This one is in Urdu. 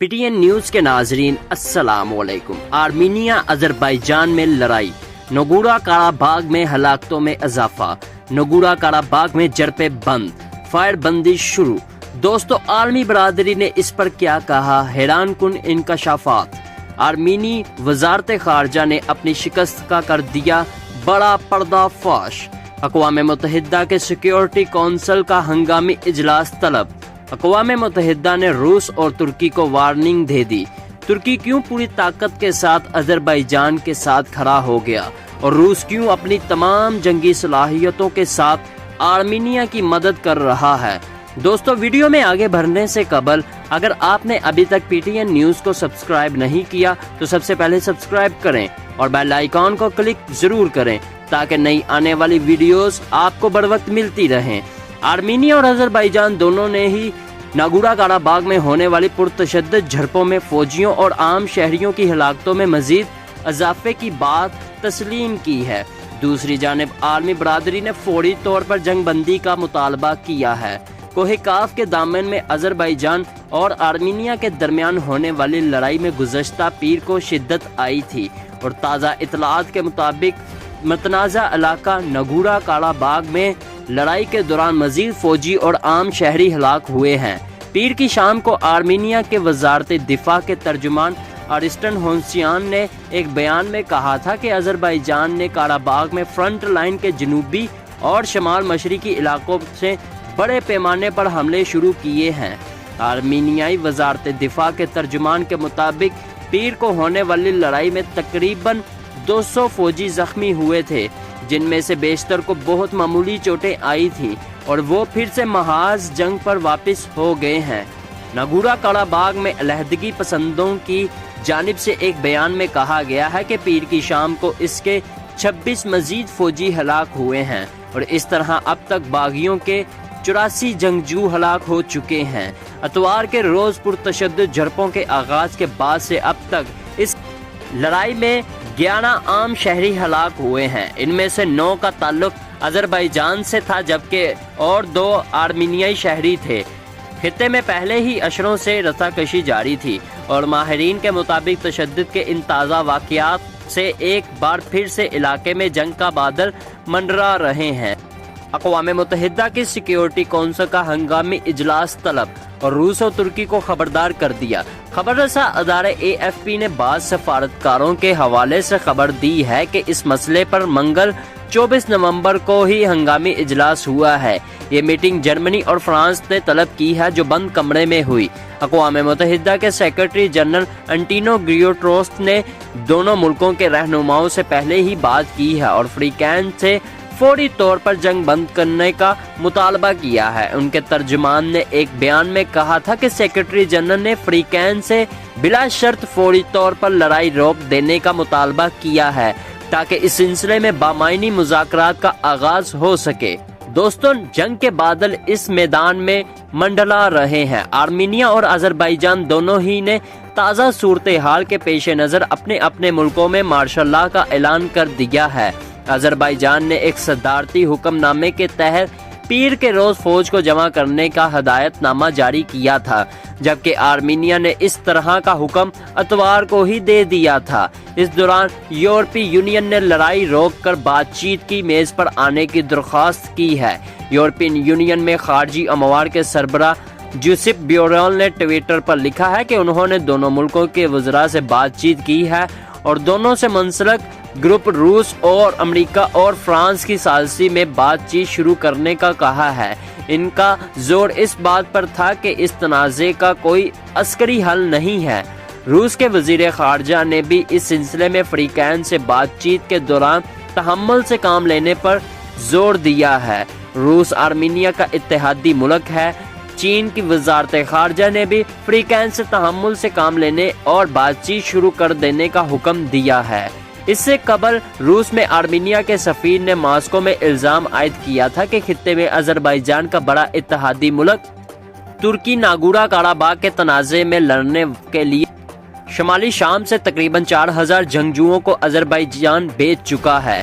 پی ٹی این نیوز کے ناظرین السلام علیکم۔ آرمینیا آذربائیجان میں لڑائی، نگورو قراباغ میں ہلاکتوں میں اضافہ، نگورو قراباغ میں جھڑپیں بند، فائر بندی شروع۔ دوستو، عالمی برادری نے اس پر کیا کہا؟ حیران کن انکشافات۔ آرمینی وزارت خارجہ نے اپنی شکست کا کر دیا بڑا پردہ فاش۔ اقوام متحدہ کے سیکیورٹی کونسل کا ہنگامی اجلاس طلب۔ اقوام متحدہ نے روس اور ترکی کو وارننگ دے دی۔ ترکی کیوں پوری طاقت کے ساتھ آذربائیجان کے ساتھ کھڑا ہو گیا اور روس کیوں اپنی تمام جنگی صلاحیتوں کے ساتھ آرمینیا کی مدد کر رہا ہے؟ دوستو، ویڈیو میں آگے بڑھنے سے قبل اگر آپ نے ابھی تک پی ٹی این نیوز کو سبسکرائب نہیں کیا تو سب سے پہلے سبسکرائب کریں اور بیل آئیکن کو کلک ضرور کریں تاکہ نئی آنے والی ویڈیوز آپ کو بر وقت ملتی رہیں۔ آرمینیا اور آذربائیجان دونوں نے ہی ناگورو قراباغ میں ہونے والی پرتشدد جھڑپوں میں فوجیوں اور عام شہریوں کی ہلاکتوں میں مزید اضافے کی بات تسلیم کی ہے۔ دوسری جانب عالمی برادری نے فوری طور پر جنگ بندی کا مطالبہ کیا ہے۔ کوہ کاف کے دامن میں آذربائیجان اور آرمینیا کے درمیان ہونے والی لڑائی میں گزشتہ پیر کو شدت آئی تھی اور تازہ اطلاعات کے مطابق متنازع علاقہ ناگورو قراباغ میں لڑائی کے دوران مزید فوجی اور عام شہری ہلاک ہوئے ہیں۔ پیر کی شام کو آرمینیا کے وزارت دفاع کے ترجمان ارسٹن ہونسیان نے ایک بیان میں کہا تھا کہ آذربائیجان نے قراباغ میں فرنٹ لائن کے جنوبی اور شمال مشرقی علاقوں سے بڑے پیمانے پر حملے شروع کیے ہیں۔ آرمینیائی وزارت دفاع کے ترجمان کے مطابق پیر کو ہونے والی لڑائی میں تقریباً 200 فوجی زخمی ہوئے تھے، جن میں سے بیشتر کو بہت معمولی چوٹیں آئی تھیں اور وہ پھر سے محاذ جنگ پر واپس ہو گئے ہیں۔ ناگورو قراباغ میں علیحدگی پسندوں کی جانب سے ایک بیان میں کہا گیا ہے کہ پیر کی شام کو اس کے 26 مزید فوجی ہلاک ہوئے ہیں اور اس طرح اب تک باغیوں کے 84 جنگجو ہلاک ہو چکے ہیں۔ اتوار کے روز پرتشدد جھڑپوں کے آغاز کے بعد سے اب تک اس لڑائی میں 11 عام شہری ہلاک ہوئے ہیں۔ ان میں سے 9 کا تعلق آذربائیجان سے تھا جبکہ اور 2 آرمینیائی شہری تھے۔ خطے میں پہلے ہی اشروں سے رسا کشی جاری تھی اور ماہرین کے مطابق تشدد کے ان تازہ واقعات سے ایک بار پھر سے علاقے میں جنگ کا بادل منڈرا رہے ہیں۔ اقوام متحدہ کی سیکیورٹی کونسل کا ہنگامی اجلاس طلب اور روس اور ترکی کو خبردار کر دیا۔ خبر رساں ادارے اے ایف پی نے بعض سفارتکاروں کے حوالے سے خبر دی ہے کہ اس مسئلے پر منگل 24 نومبر کو ہی ہنگامی اجلاس ہوا ہے۔ یہ میٹنگ جرمنی اور فرانس نے طلب کی ہے جو بند کمرے میں ہوئی۔ اقوام متحدہ کے سیکرٹری جنرل انٹونیو گٹیرس نے دونوں ملکوں کے رہنماؤں سے پہلے ہی بات کی ہے اور فریقین سے فوری طور پر جنگ بند کرنے کا مطالبہ کیا ہے۔ ان کے ترجمان نے ایک بیان میں کہا تھا کہ سیکرٹری جنرل نے فریقین سے بلا شرط فوری طور پر لڑائی روک دینے کا مطالبہ کیا ہے تاکہ اس سلسلے میں بامعنی مذاکرات کا آغاز ہو سکے۔ دوستوں، جنگ کے بادل اس میدان میں منڈلا رہے ہیں۔ آرمینیا اور آذربائیجان دونوں ہی نے تازہ صورتحال کے پیش نظر اپنے اپنے ملکوں میں مارشل لاء کا اعلان کر دیا ہے۔ آذربائیجان نے ایک صدارتی حکم نامے کے تحت پیر کے روز فوج کو جمع کرنے کا ہدایت نامہ جاری کیا تھا جبکہ آرمینیا نے اس طرح کا حکم اتوار کو ہی دے دیا تھا۔ اس دوران یورپی یونین نے لڑائی روک کر بات چیت کی میز پر آنے کی درخواست کی ہے۔ یورپین یونین میں خارجی امور کے سربراہ جوزپ بیورل نے ٹویٹر پر لکھا ہے کہ انہوں نے دونوں ملکوں کے وزراء سے بات چیت کی ہے اور دونوں سے منسلک گروپ روس اور امریکہ اور فرانس کی ثالثی میں بات چیت شروع کرنے کا کہا ہے۔ ان کا زور اس بات پر تھا کہ اس تنازع کا کوئی عسکری حل نہیں ہے۔ روس کے وزیر خارجہ نے بھی اس سلسلے میں فریقین سے بات چیت کے دوران تحمل سے کام لینے پر زور دیا ہے۔ روس آرمینیا کا اتحادی ملک ہے۔ چین کی وزارت خارجہ نے بھی فریقین سے تحمل سے کام لینے اور بات چیت شروع کر دینے کا حکم دیا ہے۔ اس سے قبل روس میں آرمینیا کے سفیر نے ماسکو میں الزام عائد کیا تھا کہ خطے میں آذربائیجان کا بڑا اتحادی ملک ترکی ناگورو قراباغ کے تنازع میں لڑنے کے لیے شمالی شام سے تقریباً 4000 جنگجوؤں کو آذربائیجان بھیج چکا ہے۔